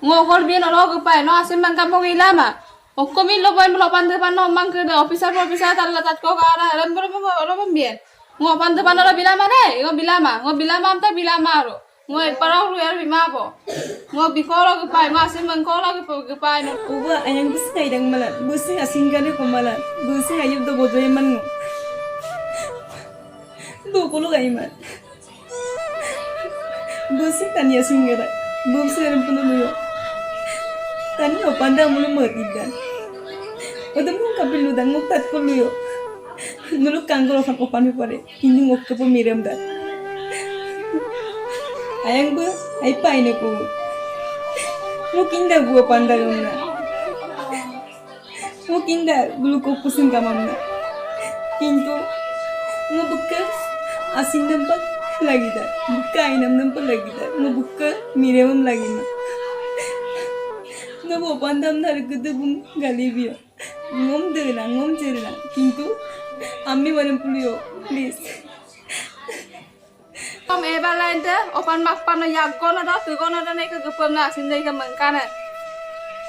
ngokor bien olo gupai no asim man kampung ilama okkomi lo boy lo pande pan no mang ke officer talla tat ko kara ran bro ro bien ngo pande pan ro bilama re ngo bilama am ta bilama ro ngo parau ru yar bimabo ngo bikoro gupai ngo asim man ko lo gupai no uba ayang bus kai dang malan bus asing kali ko malan bus ayub do bodo man do ko lo gai man bus tanya singara bus ram puno yo tani opanda mulu matidan oda mo kapilu dan ngoktat ko luyo nulu kanggol fa opan mi pare ini ngok ko miram da ayang bu ay paine ko mo kinda bu opanda gumna mo kinda bulu ko kusin kamamna kintu mo bukka asin nampak lagi da bukka ainam nampak lagi da mo bukka miram lagi na 너무 반담나를 그드분 갈리비요 놈들이랑 kintu ammi waram pulio please om ebalente opan makpan no yakko no do tugo no ne ke gepem na sindai ke mangkana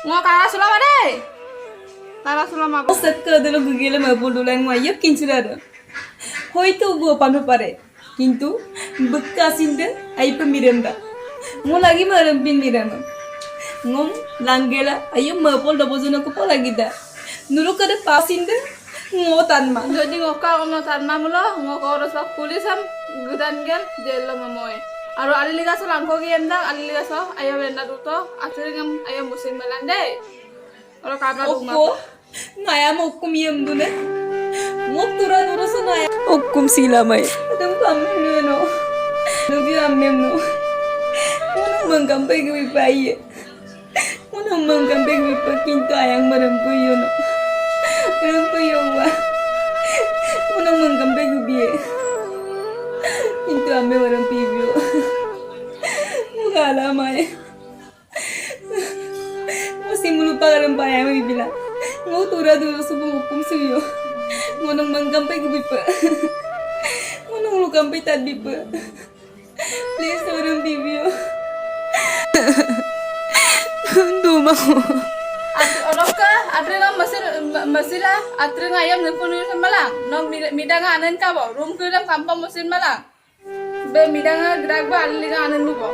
ngo kara sulama deh kara sulama sakka delo gugele ma bululan ngwa kinchirada hoyto go panu pare kintu bukka sinde aipa miranda ngo lagi maram pin mirama ngom langgela ayo mapol dobozuna ko polagida nuru kada pasinde ngotanma jadi ngoka ono tanma mulo ngoko ros pak pulisam gudan gel jelo mamoy aro aliliga so langko gi endang aliliga so ayo benda duto akhirnya ayo musim melande aro kabla rumah okko naya mokkum yemdune moktura nuru so naya okkum silamai adam kamno nugi ammemno ono mangkampai gi bayi ono mangkampai gi pakinto ayang marampu yono marampu yowa ono mangkampai gi biye kintu amme marampu biyo mugala mai musimulu pagaram payang bibila ngo tura dulu subuh hukum suyo ngonong mangkampai gi bipa ngonong lu kampai tad bipa please marampu biyo Duma ko. Onoka adrenga masila adrenga ayam nempunu semalang no midanga anen ka bo room kudam kampung mesin malang be midanga gerak ba aliga anen lu bo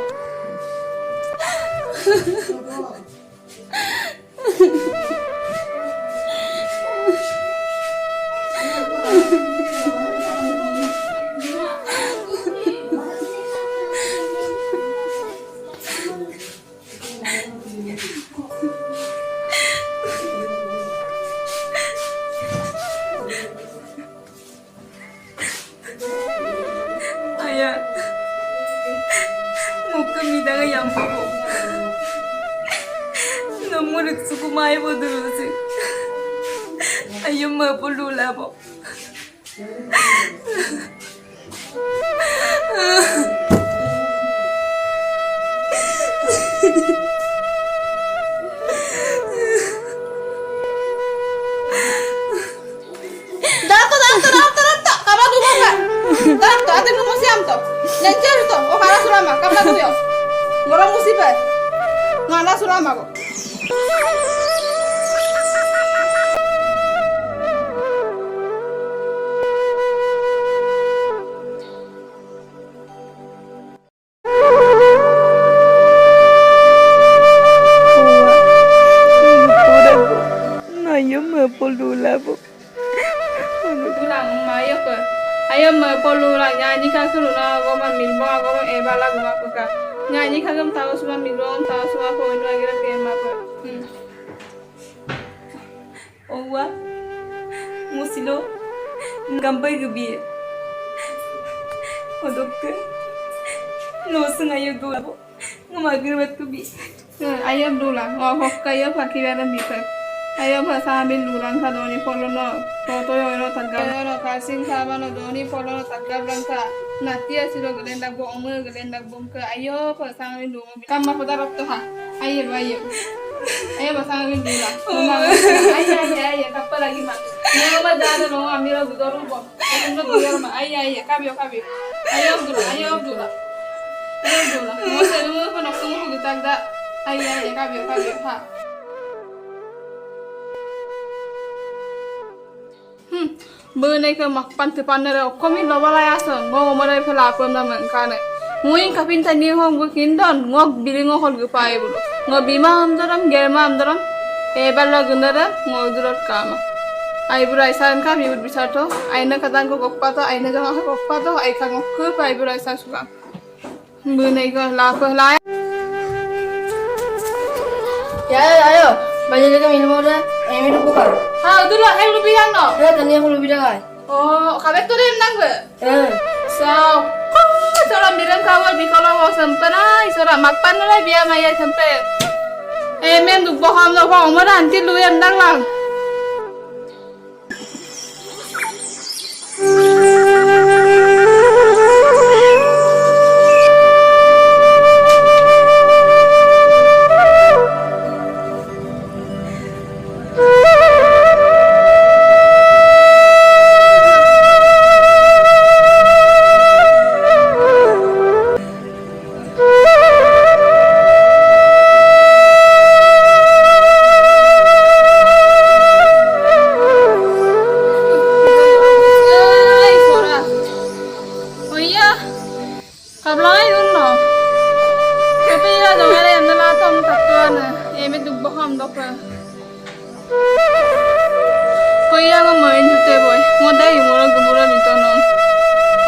Ayah, muka midanga yang bago. Nomor suku mai bodoh sih. Ayah mau pulula bo. Dato, ate no musiam to. Lencer to, o kala sulama, kabla tuyo. Ngorong musibah. Ngala sulama ko. Ayah mau pulula bo. Tulang mayo ko. Ayo polu la nyanyi ka kulu na goma milbo goma ebala goma ka nyanyi ka gam tahu semua milbo tahu semua ko inu agira ke ma ko Owa musilo ngampai gebi o dokter no sengayo do bo ngamagir bat gebi ayo dula ngok kayo pakira bisa ayo bahasa ambil lulang ka doni polo no toto yo no tagab no kasing sama no doni polo no tagab langka natia silo gelendak bo omer gelendak bom ke ayo bahasa ambil lulang kama pada waktu ha ayo bahasa ambil lulang ayo kapal lagi mak ini mah jalan no ambil gudoru bo itu gudoru mah ayo kabio ayo dula mau selu pun aku mau gutak dak Ay kabio ha. Bữa nay cơ mặc pan từ pan này có mình lo balai asa ngô mà đây phải làm na mình cái này ngôi kapin tani hong gue kindan ngô biling ngô hol gue pai bulu ngô bima am daram germa am daram bala gunara ngô durat kama ai burai san ka mi bisa to ai na katan ko gokpa to ai na jang ha gokpa to ai ka ngok ke pai burai san suka bữa nay cơ la Ya, ayo. Banyak juga minum udah. Minum bukan. ha dulu ai lu bilang no Ya, tadi aku lebih dah. oh kabeh tu dem nang be Eh. so sora miram kawal bikolo wo sampana sora makpan la biya maya sampe men du boham no ho mo ran ti lu yan dang lang Kuya ngo mo injute boy modai ngoro gumura mitono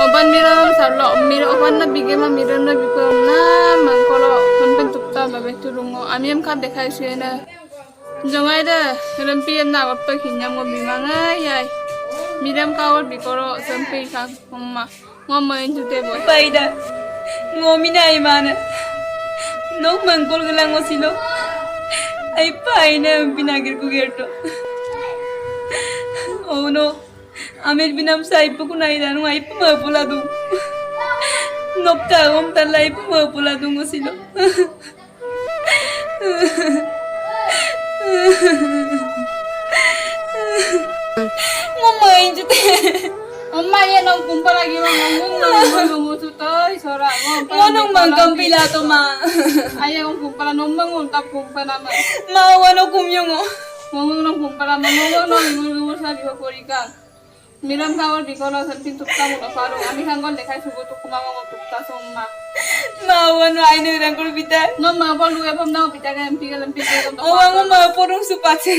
oban mira sarlo mira oban na bigema mira na bikom na mangkolo hanpen tukta babe tulungo amiam ka dekhai suena jongai da rempi na goppa khinyam ngo bimanga yai miram ka or bikoro sampai ka omma ngo mo injute boy Paida. Ngomina imana. Nok mangkol gelang silo. Ay paina pinagir ko gerto. Oh no. Amir binam sa ipo ko na ilan ng ipo mapula dung. Nokta om tala ipo mapula dung silo. Ngomay jute. omma ye nong kumpa lagi ngomong suto sora Ngonong mangkampila to ma. Ayah ngomong kumpa ngomong tap kumpa nama Mawano kumyong oh. ngomong nong kumpa nama ngomong nong ngomong sa biho korika miram kawal bikono sampai tukta mo kaparu ami hanggon dekai sugo tukuma ngomong tukta somma Mawano ay nirangkol bita. ngomong apa lu apa nang pitaga empiga Owa mo mapurong supate.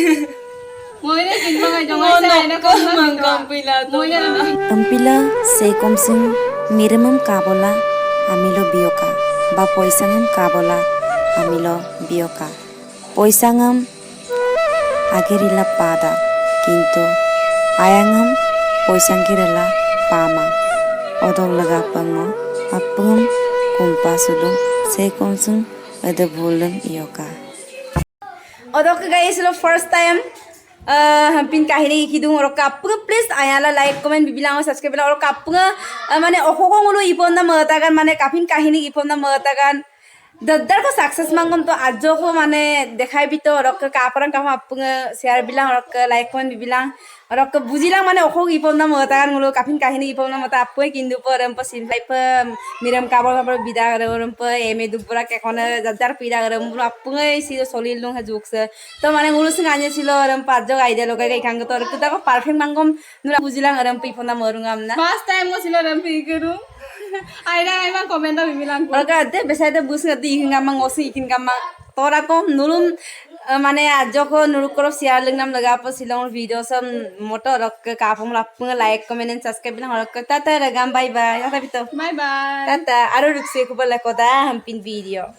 mo ini kinma ngai jongai sa ina ko Mangkampila to. mo ini Ampila sekomsing miramam kabola amilo bioka ba poisangam kabola amilo bioka poisangam agerila pada kintu ayangam poisangirela pama odog laga pango apung kumpa sudu sekomsing ada bulan ioka Odok guys, lo first time hampin kahini kidung orang kapung please ayala like comment bibilang subscribe bilang orang kapung mana okokong ulu ipon na mengatakan mana kapin kahini ipon na mengatakan dadar ko success mangom to ajo ko mane dekhai bito orang ke kaparan kamu apung share bilang orang ke like comment bibilang orang ke bujilang mana okok ipon na mengatakan ulu kapin kahini ipon na mata apung kindu per empo simplai per miram kabel kabel bida orang per eme dupura kekona dadar pida orang ulu apung sih solil dong hajuk se to mana ulu senganya silo orang pajo idea lo kayak kanggo to orang kita ko perfect mangom nula bujilang orang ipon na merungam na pas time mo sila rampi keru aida aiman komenda bibilang ko Orga ade besade bus ngati ikin gamang osi ikin gamang tora ko nulum mane ajo ko nulu koro share lengnam laga po silong video sam moto rok kapung lapung like comment and subscribe bilang rok tata ragam bye bye tata bito bye bye tata aro rukse ko bala ko da hampin video